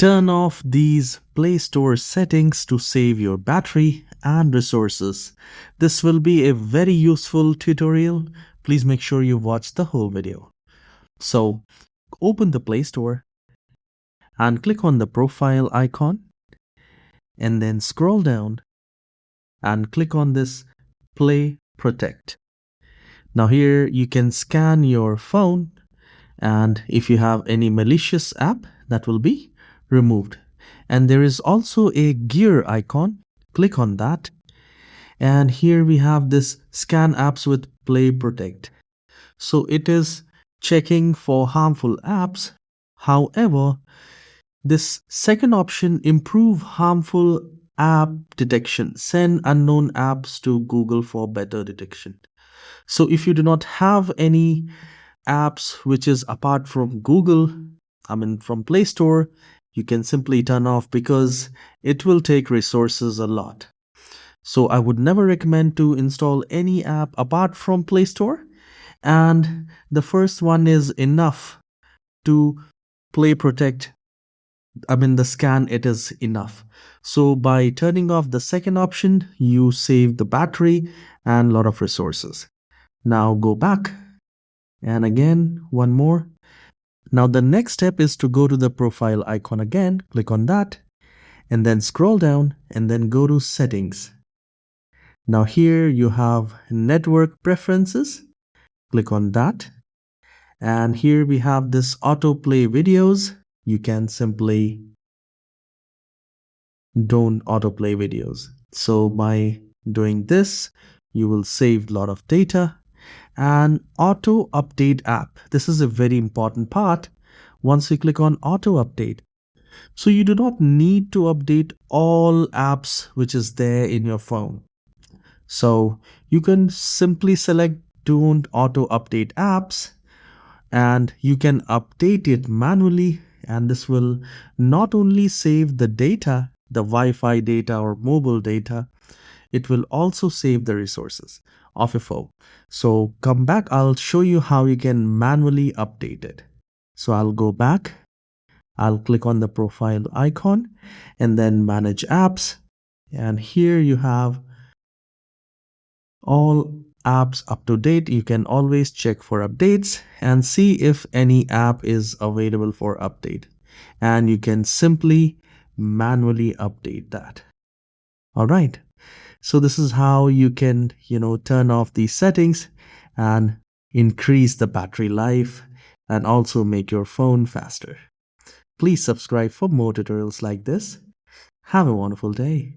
turn off these Play Store settings to save your battery and resources. This will be a very useful tutorial. Please make sure you watch the whole video. So open the Play Store and click on the profile icon, and then scroll down and click on this Play Protect. Now here you can scan your phone, and if you have any malicious app, that will be removed. And there is also a gear icon. Click on that, and here we have this scan apps with Play Protect. So it is checking for harmful apps. However, this second option, improve harmful app detection, send unknown apps to Google for better detection. So if you do not have any apps which is apart from Google, from Play Store, you can simply turn off because it will take resources a lot. So I would never recommend to install any app apart from Play Store, and the first one is enough to Play Protect. The scan, it is enough. So by turning off the second option, you save the battery and a lot of resources. Now go back, and again one more. Now the next step is to go to the profile icon again, click on that, and then scroll down and then go to settings. Now here you have network preferences, click on that, and here we have this autoplay videos. You can simply don't autoplay videos. So by doing this, you will save a lot of data. And auto update app, this is a very important part. Once you click on auto update, so you do not need to update all apps which is there in your phone. So you can simply select don't auto update apps, and you can update it manually, and this will not only save the data, the Wi-Fi data or mobile data, it will also save the resources of your phone. So come back, I'll show you how you can manually update it. So I'll go back, I'll click on the profile icon and then manage apps, and here you have all apps up to date. You can always check for updates and see if any app is available for update, and you can simply manually update that. All right, so this is how you can turn off these settings and increase the battery life and also make your phone faster. Please subscribe for more tutorials like this. Have a wonderful day.